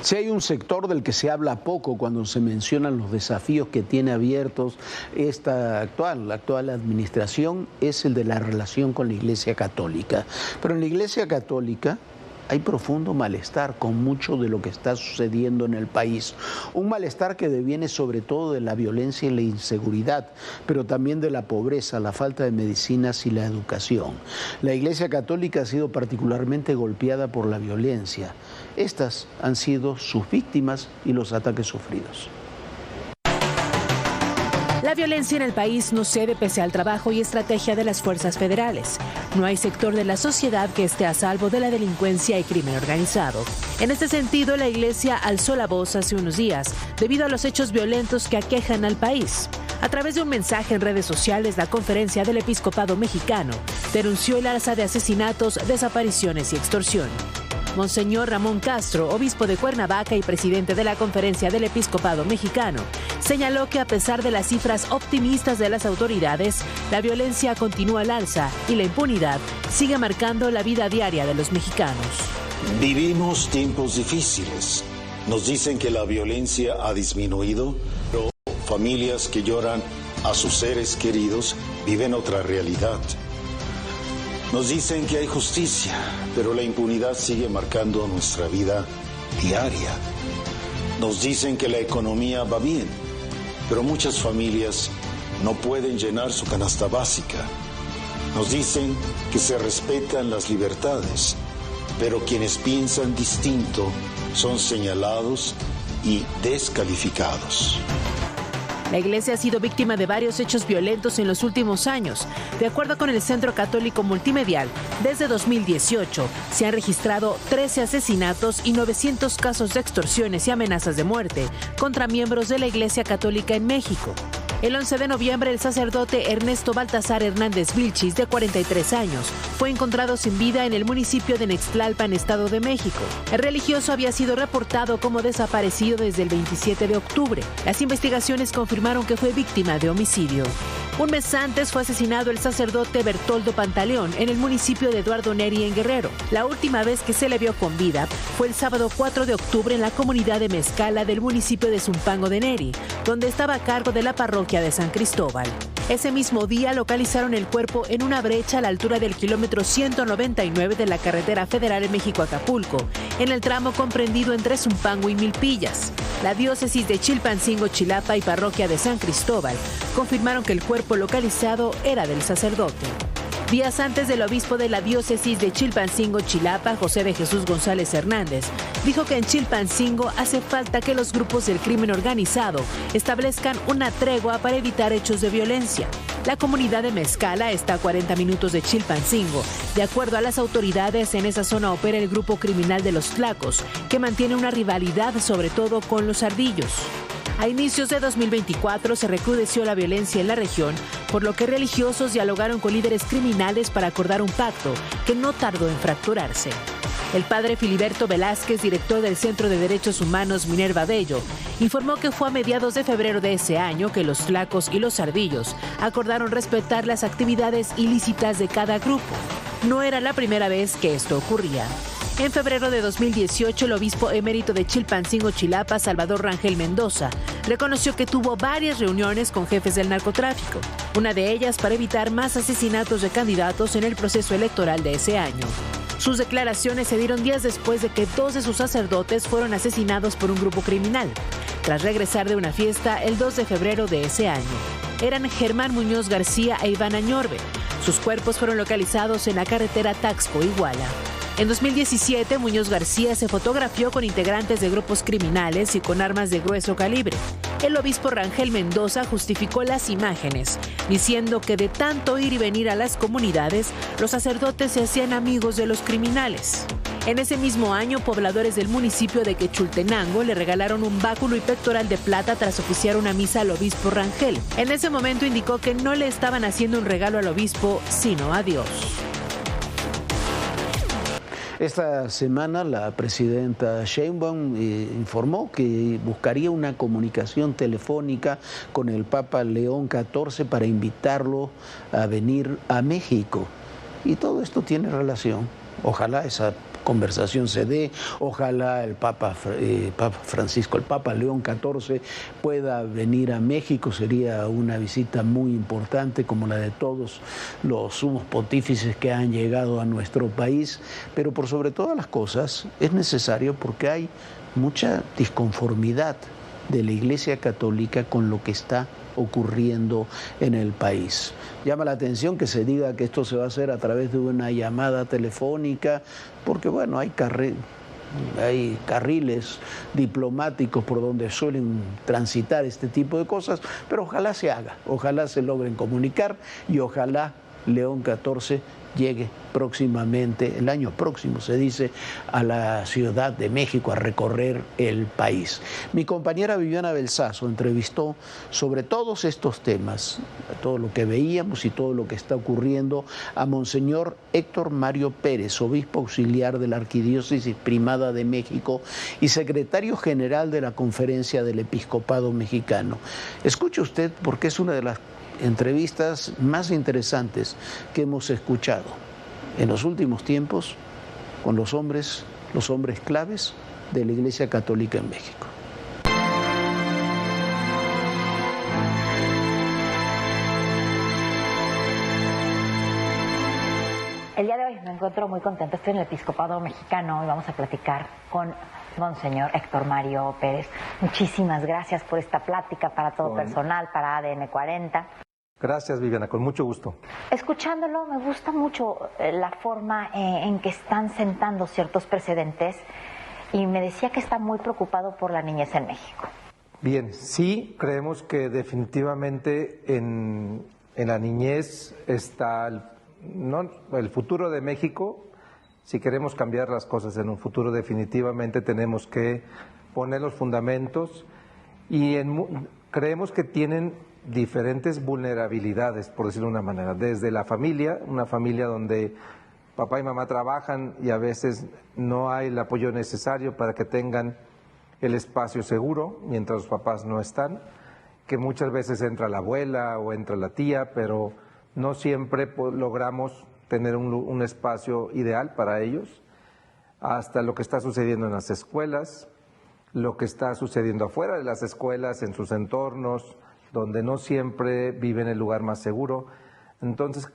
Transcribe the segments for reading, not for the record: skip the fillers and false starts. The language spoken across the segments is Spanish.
Si hay un sector del que se habla poco cuando se mencionan los desafíos que tiene abiertos la actual administración, es el de la relación con la Iglesia Católica. Pero en la Iglesia Católica hay profundo malestar con mucho de lo que está sucediendo en el país. Un malestar que deviene sobre todo de la violencia y la inseguridad, pero también de la pobreza, la falta de medicinas y la educación. La Iglesia Católica ha sido particularmente golpeada por la violencia. Estas han sido sus víctimas y los ataques sufridos. La violencia en el país no cede pese al trabajo y estrategia de las fuerzas federales. No hay sector de la sociedad que esté a salvo de la delincuencia y crimen organizado. En este sentido, la Iglesia alzó la voz hace unos días debido a los hechos violentos que aquejan al país. A través de un mensaje en redes sociales, la Conferencia del Episcopado Mexicano denunció el alza de asesinatos, desapariciones y extorsión. Monseñor Ramón Castro, obispo de Cuernavaca y presidente de la Conferencia del Episcopado Mexicano, señaló que a pesar de las cifras optimistas de las autoridades, la violencia continúa al alza y la impunidad sigue marcando la vida diaria de los mexicanos. Vivimos tiempos difíciles. Nos dicen que la violencia ha disminuido, pero familias que lloran a sus seres queridos viven otra realidad. Nos dicen que hay justicia, pero la impunidad sigue marcando nuestra vida diaria. Nos dicen que la economía va bien, pero muchas familias no pueden llenar su canasta básica. Nos dicen que se respetan las libertades, pero quienes piensan distinto son señalados y descalificados. La Iglesia ha sido víctima de varios hechos violentos en los últimos años. De acuerdo con el Centro Católico Multimedial, desde 2018 se han registrado 13 asesinatos y 900 casos de extorsiones y amenazas de muerte contra miembros de la Iglesia Católica en México. El 11 de noviembre, el sacerdote Ernesto Baltasar Hernández Vilchis, de 43 años, fue encontrado sin vida en el municipio de Nextlalpan, Estado de México. El religioso había sido reportado como desaparecido desde el 27 de octubre. Las investigaciones confirmaron que fue víctima de homicidio. Un mes antes fue asesinado el sacerdote Bertoldo Pantaleón en el municipio de Eduardo Neri, en Guerrero. La última vez que se le vio con vida fue el sábado 4 de octubre en la comunidad de Mezcala del municipio de Zumpango de Neri, donde estaba a cargo de la parroquia de San Cristóbal. Ese mismo día localizaron el cuerpo en una brecha a la altura del kilómetro 199 de la carretera federal México-Acapulco, en el tramo comprendido entre Zumpango y Milpillas. La diócesis de Chilpancingo, Chilapa y parroquia de San Cristóbal confirmaron que el cuerpo localizado era del sacerdote. Días antes, el obispo de la diócesis de Chilpancingo, Chilapa, José de Jesús González Hernández, dijo que en Chilpancingo hace falta que los grupos del crimen organizado establezcan una tregua para evitar hechos de violencia. La comunidad de Mezcala está a 40 minutos de Chilpancingo. De acuerdo a las autoridades, en esa zona opera el grupo criminal de los Tlacos, que mantiene una rivalidad sobre todo con los Ardillos. A inicios de 2024 se recrudeció la violencia en la región, por lo que religiosos dialogaron con líderes criminales para acordar un pacto que no tardó en fracturarse. El padre Filiberto Velázquez, director del Centro de Derechos Humanos Minerva Bello, informó que fue a mediados de febrero de ese año que los Tlacos y los Ardillos acordaron respetar las actividades ilícitas de cada grupo. No era la primera vez que esto ocurría. En febrero de 2018, el obispo emérito de Chilpancingo, Chilapa, Salvador Rangel Mendoza, reconoció que tuvo varias reuniones con jefes del narcotráfico, una de ellas para evitar más asesinatos de candidatos en el proceso electoral de ese año. Sus declaraciones se dieron días después de que 2 de sus sacerdotes fueron asesinados por un grupo criminal, tras regresar de una fiesta el 2 de febrero de ese año. Eran Germán Muñoz García e Iván Añorbe. Sus cuerpos fueron localizados en la carretera Taxco-Iguala. En 2017, Muñoz García se fotografió con integrantes de grupos criminales y con armas de grueso calibre. El obispo Rangel Mendoza justificó las imágenes, diciendo que de tanto ir y venir a las comunidades, los sacerdotes se hacían amigos de los criminales. En ese mismo año, pobladores del municipio de Quechultenango le regalaron un báculo y pectoral de plata tras oficiar una misa al obispo Rangel. En ese momento indicó que no le estaban haciendo un regalo al obispo, sino a Dios. Esta semana la presidenta Sheinbaum informó que buscaría una comunicación telefónica con el Papa León XIV para invitarlo a venir a México. Y todo esto tiene relación. Ojalá esa conversación se dé. Ojalá el Papa Francisco, el Papa León XIV pueda venir a México. Sería una visita muy importante, como la de todos los sumos pontífices que han llegado a nuestro país. Pero por sobre todas las cosas es necesario, porque hay mucha disconformidad de la Iglesia Católica con lo que está ocurriendo en el país. Llama la atención que se diga que esto se va a hacer a través de una llamada telefónica, porque bueno, hay carriles diplomáticos por donde suelen transitar este tipo de cosas, pero ojalá se haga, ojalá se logren comunicar y ojalá León XIV llegue próximamente, el año próximo se dice, a la Ciudad de México a recorrer el país. Mi compañera Viviana Belsazo entrevistó sobre todos estos temas, todo lo que veíamos y todo lo que está ocurriendo, a Monseñor Héctor Mario Pérez, obispo auxiliar de la Arquidiócesis Primada de México y secretario general de la Conferencia del Episcopado Mexicano. Escuche usted, porque es una de las entrevistas más interesantes que hemos escuchado en los últimos tiempos con los hombres claves de la Iglesia Católica en México. El día de hoy me encuentro muy contenta, estoy en el Episcopado Mexicano y vamos a platicar con Monseñor Héctor Mario Pérez. Muchísimas gracias por esta plática para todo personal, para ADN 40. Gracias, Viviana, con mucho gusto. Escuchándolo, me gusta mucho la forma en que están sentando ciertos precedentes y me decía que está muy preocupado por la niñez en México. Bien, sí, creemos que definitivamente en la niñez está el futuro de México. Si queremos cambiar las cosas en un futuro, definitivamente tenemos que poner los fundamentos y creemos que tienen diferentes vulnerabilidades, por decirlo de una manera, desde la familia, una familia donde papá y mamá trabajan y a veces no hay el apoyo necesario para que tengan el espacio seguro mientras los papás no están, que muchas veces entra la abuela o entra la tía, pero no siempre logramos tener un espacio ideal para ellos, hasta lo que está sucediendo en las escuelas, lo que está sucediendo afuera de las escuelas, en sus entornos, donde no siempre viven en el lugar más seguro. Entonces,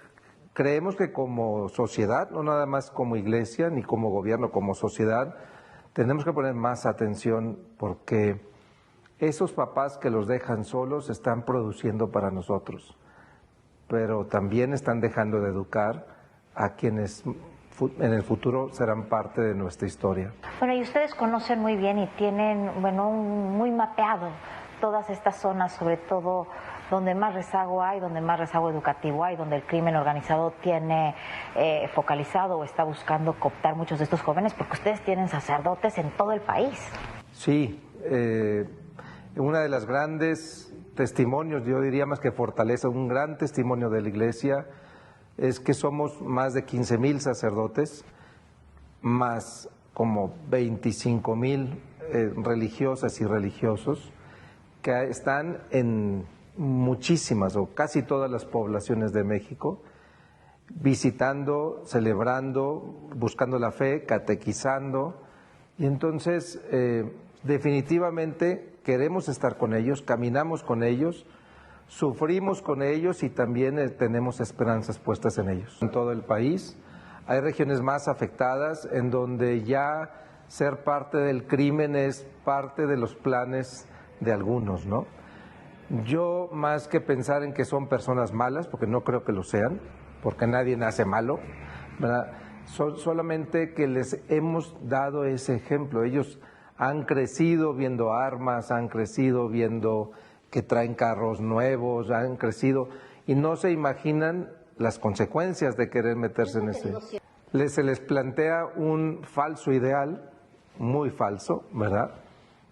creemos que como sociedad, no nada más como iglesia, ni como gobierno, como sociedad, tenemos que poner más atención porque esos papás que los dejan solos están produciendo para nosotros, pero también están dejando de educar a quienes en el futuro serán parte de nuestra historia. Bueno, y ustedes conocen muy bien y tienen, muy mapeado todas estas zonas, sobre todo donde más rezago hay, donde más rezago educativo hay, donde el crimen organizado tiene focalizado o está buscando cooptar muchos de estos jóvenes, porque ustedes tienen sacerdotes en todo el país. Sí, una de las grandes testimonios, yo diría más que fortaleza, un gran testimonio de la Iglesia es que somos más de 15,000 sacerdotes, más como 25,000 religiosas y religiosos, que están en muchísimas o casi todas las poblaciones de México, visitando, celebrando, buscando la fe, catequizando, y entonces definitivamente queremos estar con ellos, caminamos con ellos, sufrimos con ellos y también tenemos esperanzas puestas en ellos. En todo el país hay regiones más afectadas en donde ya ser parte del crimen es parte de los planes de algunos, ¿no? Yo, más que pensar en que son personas malas, porque no creo que lo sean, porque nadie nace malo, ¿verdad? Solamente que les hemos dado ese ejemplo. Ellos han crecido viendo armas, han crecido viendo que traen carros nuevos, han crecido y no se imaginan las consecuencias de querer meterse en ese. Se les plantea un falso ideal, muy falso, ¿verdad?,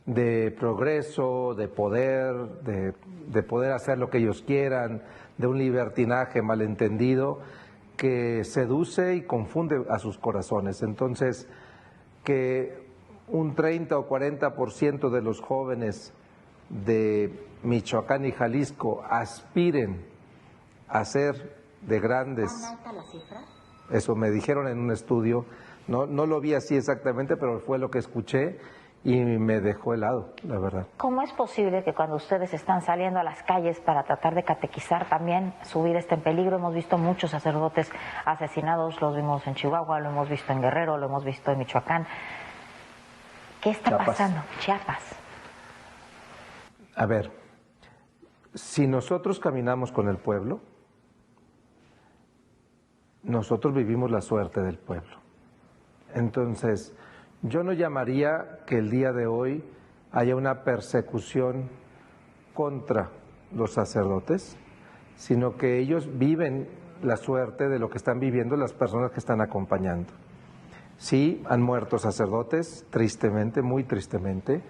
de progreso, de poder, de poder hacer lo que ellos quieran, de un libertinaje malentendido que seduce y confunde a sus corazones. Entonces, que un 30 o 40% de los jóvenes de Michoacán y Jalisco aspiren a ser de grandes. ¿Tan alta la cifra? Eso me dijeron en un estudio No lo vi así exactamente, pero fue lo que escuché y me dejó helado, la verdad. ¿Cómo es posible que cuando ustedes están saliendo a las calles para tratar de catequizar también su vida está en peligro? Hemos visto muchos sacerdotes asesinados, los vimos en Chihuahua, lo hemos visto en Guerrero, lo hemos visto en Michoacán. ¿Qué está pasando? Chiapas. A ver, si nosotros caminamos con el pueblo, nosotros vivimos la suerte del pueblo. Entonces, yo no llamaría que el día de hoy haya una persecución contra los sacerdotes, sino que ellos viven la suerte de lo que están viviendo las personas que están acompañando. Sí, han muerto sacerdotes, tristemente, muy tristemente.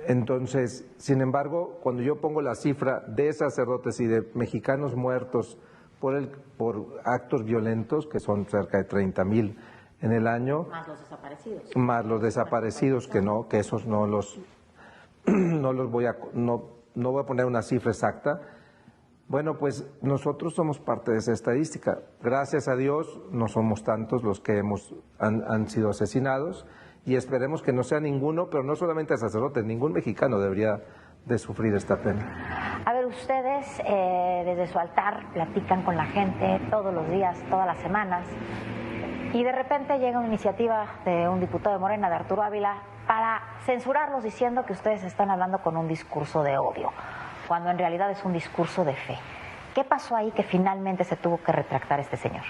Entonces, sin embargo, cuando yo pongo la cifra de sacerdotes y de mexicanos muertos por actos violentos, que son cerca de 30,000 en el año. Más los desaparecidos. Más los desaparecidos, que esos no voy a poner una cifra exacta. Bueno, pues nosotros somos parte de esa estadística. Gracias a Dios no somos tantos los que han sido asesinados y esperemos que no sea ninguno, pero no solamente sacerdotes, ningún mexicano debería de sufrir esta pena. A ver, ustedes desde su altar platican con la gente todos los días, todas las semanas, y de repente llega una iniciativa de un diputado de Morena, de Arturo Ávila, para censurarlos diciendo que ustedes están hablando con un discurso de odio, cuando en realidad es un discurso de fe. ¿Qué pasó ahí que finalmente se tuvo que retractar este señor?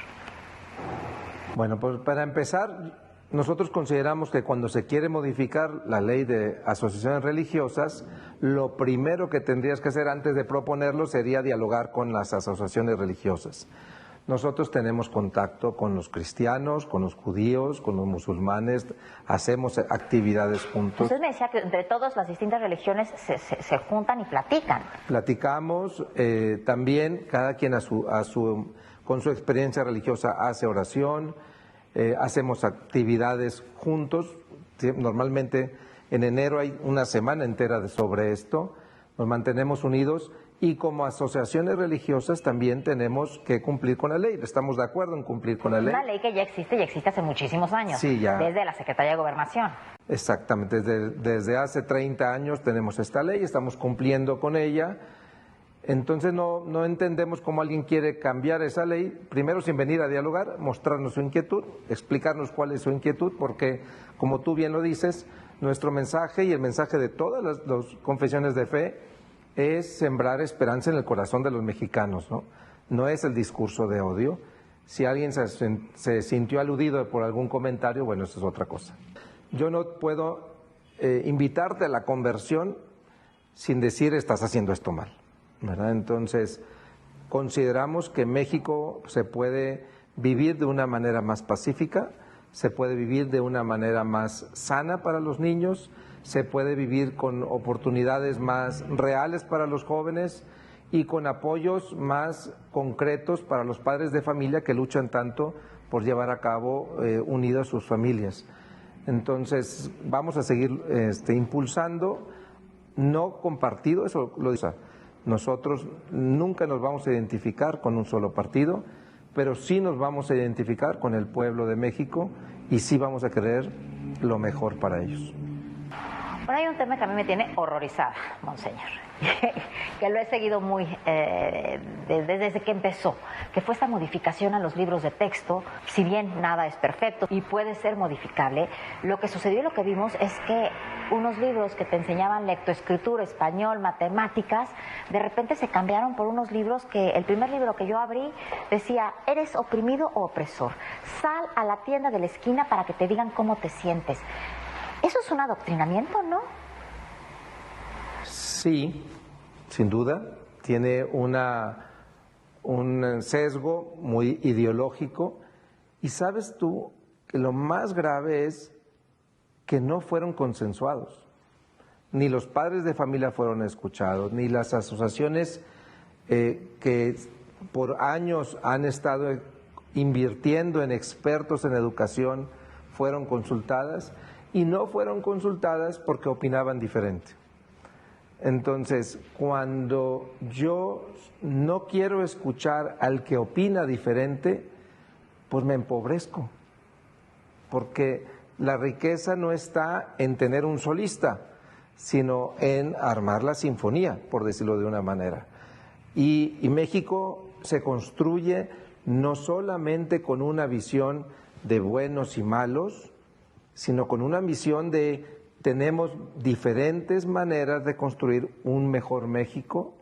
Bueno, pues para empezar, nosotros consideramos que cuando se quiere modificar la ley de asociaciones religiosas, lo primero que tendrías que hacer antes de proponerlo sería dialogar con las asociaciones religiosas. Nosotros tenemos contacto con los cristianos, con los judíos, con los musulmanes, hacemos actividades juntos. Usted me decía que entre todas las distintas religiones se juntan y platican. Platicamos, también cada quien con su experiencia religiosa hace oración, hacemos actividades juntos. Normalmente en enero hay una semana entera sobre esto, nos mantenemos unidos. Y como asociaciones religiosas también tenemos que cumplir con la ley. Estamos de acuerdo en cumplir con la ley. Una ley que ya existe hace muchísimos años. Sí, ya. Desde la Secretaría de Gobernación. Exactamente, desde hace 30 años tenemos esta ley, estamos cumpliendo con ella. Entonces no entendemos cómo alguien quiere cambiar esa ley, primero sin venir a dialogar, mostrarnos su inquietud, explicarnos cuál es su inquietud, porque como tú bien lo dices, nuestro mensaje y el mensaje de todas las confesiones de fe es sembrar esperanza en el corazón de los mexicanos, ¿no? No es el discurso de odio. Si alguien se sintió aludido por algún comentario, bueno, eso es otra cosa. Yo no puedo invitarte a la conversión sin decir estás haciendo esto mal, ¿verdad? Entonces, consideramos que México se puede vivir de una manera más pacífica, se puede vivir de una manera más sana para los niños, se puede vivir con oportunidades más reales para los jóvenes y con apoyos más concretos para los padres de familia que luchan tanto por llevar a cabo unidas sus familias. Entonces, vamos a seguir impulsando, no con partido, eso lo dice. Nosotros nunca nos vamos a identificar con un solo partido, pero sí nos vamos a identificar con el pueblo de México y sí vamos a querer lo mejor para ellos. Bueno, hay un tema que a mí me tiene horrorizada, monseñor, que lo he seguido muy desde que empezó, que fue esta modificación a los libros de texto. Si bien nada es perfecto y puede ser modificable, lo que sucedió y lo que vimos es que unos libros que te enseñaban lectoescritura, español, matemáticas, de repente se cambiaron por unos libros que, el primer libro que yo abrí decía, ¿eres oprimido o opresor? Sal a la tienda de la esquina para que te digan cómo te sientes. Eso es un adoctrinamiento, ¿no? Sí, sin duda. Tiene un sesgo muy ideológico. Y sabes tú que lo más grave es que no fueron consensuados. Ni los padres de familia fueron escuchados, ni las asociaciones que por años han estado invirtiendo en expertos en educación fueron consultadas. Y no fueron consultadas porque opinaban diferente. Entonces, cuando yo no quiero escuchar al que opina diferente, pues me empobrezco. porque la riqueza no está en tener un solista, sino en armar la sinfonía, por decirlo de una manera. Y México se construye no solamente con una visión de buenos y malos, sino con una visión de tenemos diferentes maneras de construir un mejor México.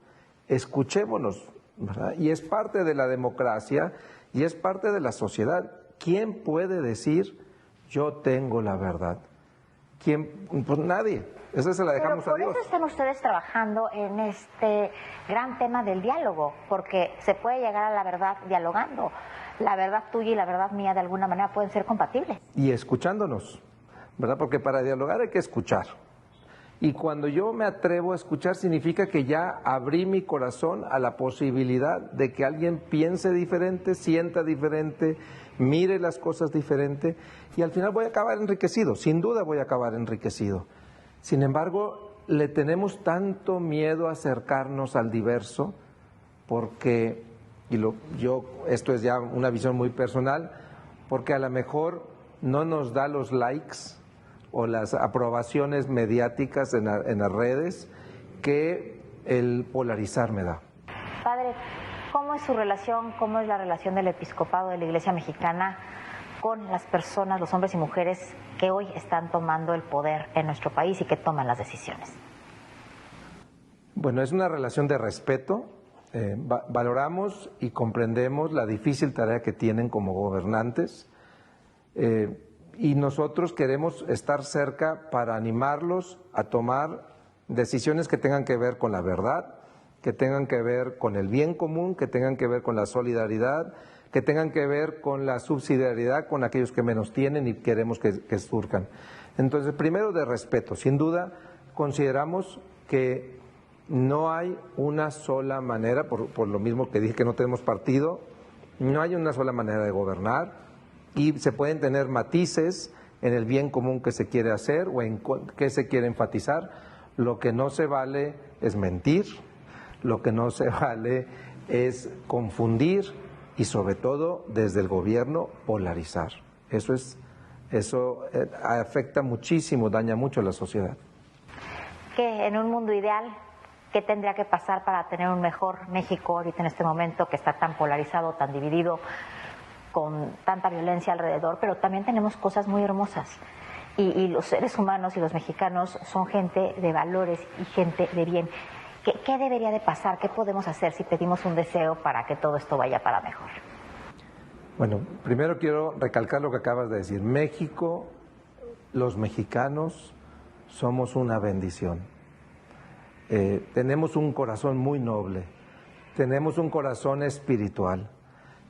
Escuchémonos, ¿verdad? Y es parte de la democracia y es parte de la sociedad. ¿Quién puede decir yo tengo la verdad? ¿Quién? Pues nadie. Esa se la dejamos a Dios. Por eso están ustedes trabajando en este gran tema del diálogo, porque se puede llegar a la verdad dialogando. La verdad tuya y la verdad mía de alguna manera pueden ser compatibles. Y escuchándonos, ¿verdad? Porque para dialogar hay que escuchar. Y cuando yo me atrevo a escuchar significa que ya abrí mi corazón a la posibilidad de que alguien piense diferente, sienta diferente, mire las cosas diferente, y al final voy a acabar enriquecido, sin duda voy a acabar enriquecido. Sin embargo, le tenemos tanto miedo a acercarnos al diverso, porque, esto es ya una visión muy personal, porque a lo mejor no nos da los likes o las aprobaciones mediáticas en las redes que el polarizar me da. Padre, ¿cómo es su relación, cómo es la relación del episcopado de la Iglesia Mexicana con las personas, los hombres y mujeres que hoy están tomando el poder en nuestro país y que toman las decisiones? Bueno, es una relación de respeto. Valoramos y comprendemos la difícil tarea que tienen como gobernantes. Y nosotros queremos estar cerca para animarlos a tomar decisiones que tengan que ver con la verdad, que tengan que ver con el bien común, que tengan que ver con la solidaridad, que tengan que ver con la subsidiariedad con aquellos que menos tienen y queremos que surjan. Entonces, primero de respeto, sin duda consideramos que no hay una sola manera, por lo mismo que dije que no tenemos partido, no hay una sola manera de gobernar. Y se pueden tener matices en el bien común que se quiere hacer o en qué se quiere enfatizar. Lo que no se vale es mentir, lo que no se vale es confundir y sobre todo desde el gobierno polarizar. Eso afecta muchísimo, daña mucho a la sociedad. Que en un mundo ideal, ¿qué tendría que pasar para tener un mejor México ahorita en este momento que está tan polarizado, tan dividido, con tanta violencia alrededor? Pero también tenemos cosas muy hermosas y los seres humanos y los mexicanos son gente de valores y gente de bien. ¿Qué debería de pasar? ¿Qué podemos hacer si pedimos un deseo para que todo esto vaya para mejor? Bueno, primero quiero recalcar lo que acabas de decir. México, los mexicanos somos una bendición. Tenemos un corazón muy noble, tenemos un corazón espiritual.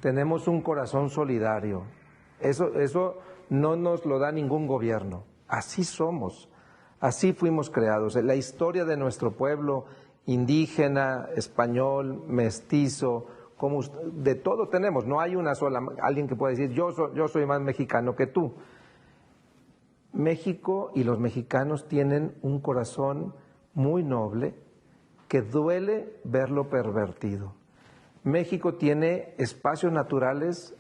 Tenemos un corazón solidario. Eso no nos lo da ningún gobierno. Así somos, así fuimos creados. La historia de nuestro pueblo, indígena, español, mestizo, de todo tenemos. No hay una sola, alguien que pueda decir yo soy más mexicano que tú. México y los mexicanos tienen un corazón muy noble que duele verlo pervertido. México tiene espacios naturales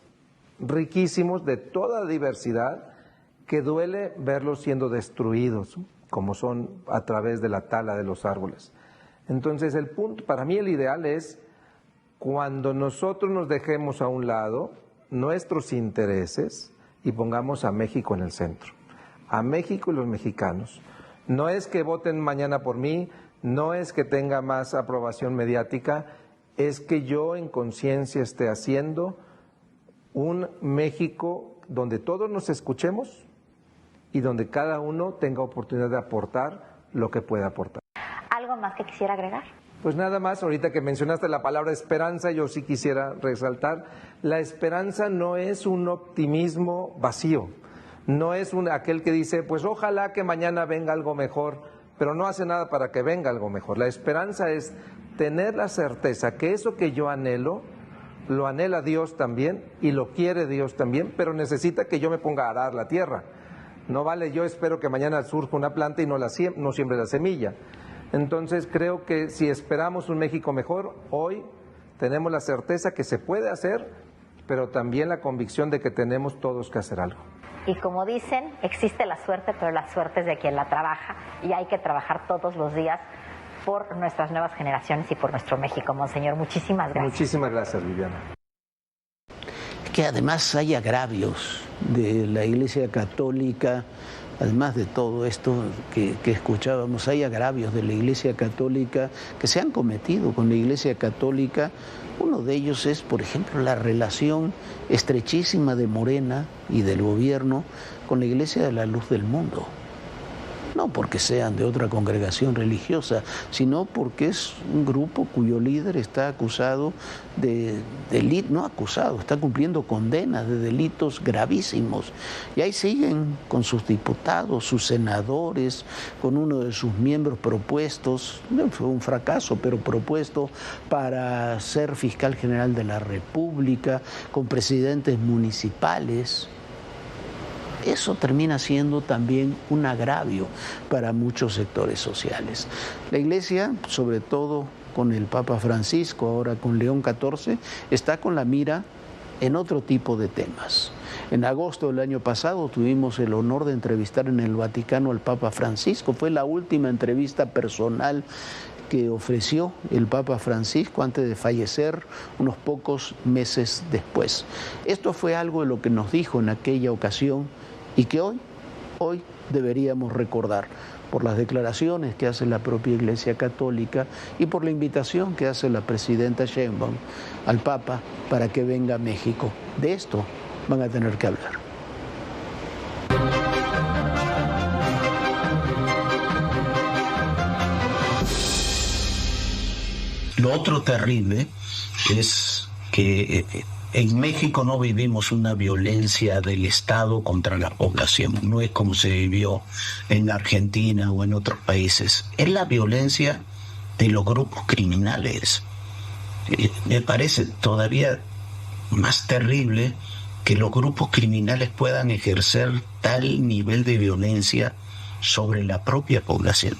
riquísimos de toda diversidad que duele verlos siendo destruidos, como son a través de la tala de los árboles. Entonces el punto, para mí el ideal es cuando nosotros nos dejemos a un lado nuestros intereses y pongamos a México en el centro, a México y los mexicanos. No es que voten mañana por mí, no es que tenga más aprobación mediática, es que yo en conciencia esté haciendo un México donde todos nos escuchemos y donde cada uno tenga oportunidad de aportar lo que pueda aportar. ¿Algo más que quisiera agregar? Pues nada más, ahorita que mencionaste la palabra esperanza, yo sí quisiera resaltar, la esperanza no es un optimismo vacío, no es aquel que dice, pues ojalá que mañana venga algo mejor, pero no hace nada para que venga algo mejor. La esperanza es tener la certeza que eso que yo anhelo, lo anhela Dios también y lo quiere Dios también, pero necesita que yo me ponga a arar la tierra. No vale, yo espero que mañana surja una planta y no siembre la semilla. Entonces creo que si esperamos un México mejor, hoy tenemos la certeza que se puede hacer, pero también la convicción de que tenemos todos que hacer algo. Y como dicen, existe la suerte, pero la suerte es de quien la trabaja y hay que trabajar todos los días por nuestras nuevas generaciones y por nuestro México. Monseñor, muchísimas gracias. Muchísimas gracias, Viviana. Que además hay agravios de la Iglesia Católica, además de todo esto que escuchábamos, hay agravios de la Iglesia Católica que se han cometido con la Iglesia Católica. Uno de ellos es, por ejemplo, la relación estrechísima de Morena y del gobierno con la Iglesia de la Luz del Mundo. No porque sean de otra congregación religiosa, sino porque es un grupo cuyo líder está acusado de delitos, no acusado, está cumpliendo condenas de delitos gravísimos. Y ahí siguen con sus diputados, sus senadores, con uno de sus miembros propuestos, fue un fracaso, pero propuesto para ser fiscal general de la República, con presidentes municipales. Eso termina siendo también un agravio para muchos sectores sociales. La Iglesia, sobre todo con el Papa Francisco, ahora con León XIV, está con la mira en otro tipo de temas. En agosto del año pasado tuvimos el honor de entrevistar en el Vaticano al Papa Francisco. Fue la última entrevista personal que ofreció el Papa Francisco antes de fallecer unos pocos meses después. Esto fue algo de lo que nos dijo en aquella ocasión y que hoy deberíamos recordar por las declaraciones que hace la propia Iglesia Católica y por la invitación que hace la presidenta Sheinbaum al Papa para que venga a México. De esto van a tener que hablar. Lo otro terrible es que en México no vivimos una violencia del Estado contra la población. No es como se vivió en Argentina o en otros países. Es la violencia de los grupos criminales. Me parece todavía más terrible que los grupos criminales puedan ejercer tal nivel de violencia sobre la propia población.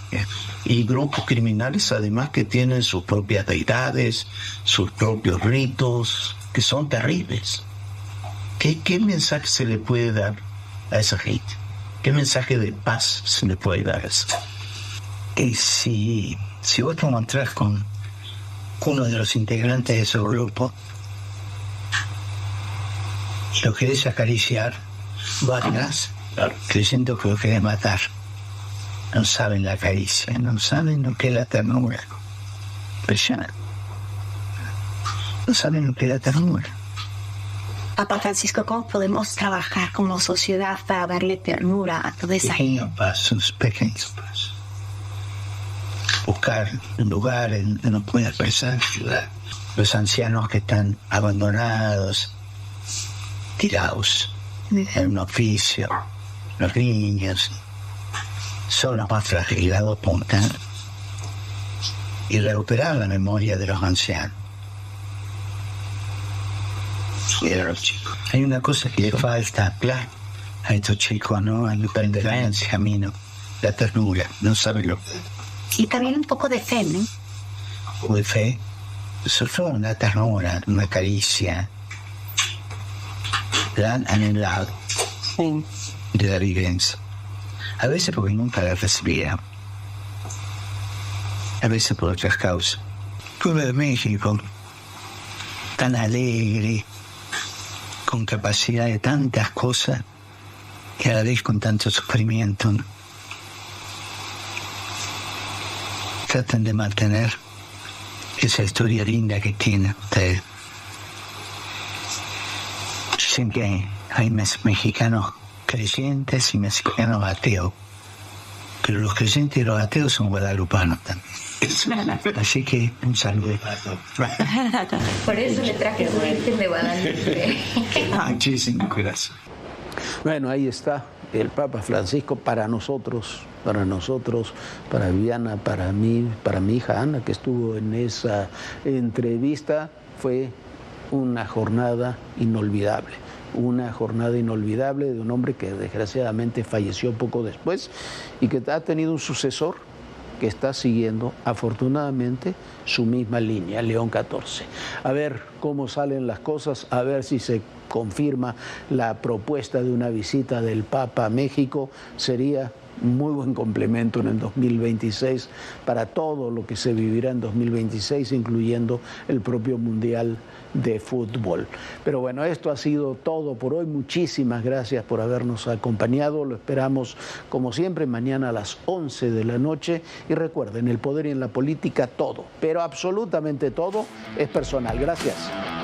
Y grupos criminales además que tienen sus propias deidades, sus propios ritos, que son terribles. ¿Qué mensaje se le puede dar a esa gente? ¿Qué mensaje de paz se le puede dar a eso? Y si vos te encontrás con uno de los integrantes de ese grupo y lo querés acariciar, vos atrás, creyendo que lo querés matar. No saben la caricia, no saben lo que es la ternura. Impresionante. No saben lo que es la ternura. Papa Francisco, ¿cómo podemos trabajar como sociedad para darle ternura a toda esa gente? Pequeños pasos. Buscar un lugar donde no pueda expresar los ancianos que están abandonados, tirados en un oficio, los niños, son los más fragilizados, y recuperar la memoria de los ancianos y de los chicos. Hay una cosa que le falta a estos chicos, ¿no? A la pertenencia, camino, la ternura, no saben lo que. Y también un poco de fe, ¿no? Un poco de fe, solo una ternura, una caricia, gran anhelado de la vivencia. A veces porque nunca la recibía, a veces por otras causas. Pueblo de México, tan alegre, con capacidad de tantas cosas, y a la vez con tanto sufrimiento, ¿no? Tratan de mantener esa historia linda que tienen ustedes. Dicen que hay mexicanos creyentes y mexicanos ateos, pero los creyentes y los ateos son guadalupanos también. Así que un saludo para todos. Por eso le traje su Virgen de Guadalupe. Muchísimas gracias. Bueno, ahí está el Papa Francisco para nosotros, para Viviana, para mí, para mi hija Ana, que estuvo en esa entrevista. Fue una jornada inolvidable. Una jornada inolvidable de un hombre que desgraciadamente falleció poco después y que ha tenido un sucesor que está siguiendo afortunadamente su misma línea, León XIV. A ver cómo salen las cosas, a ver si se confirma la propuesta de una visita del Papa a México, sería muy buen complemento en el 2026 para todo lo que se vivirá en 2026, incluyendo el propio Mundial de Fútbol. Pero bueno, esto ha sido todo por hoy. Muchísimas gracias por habernos acompañado. Lo esperamos, como siempre, mañana a las 11 de la noche. Y recuerden, el poder y en la política todo, pero absolutamente todo es personal. Gracias.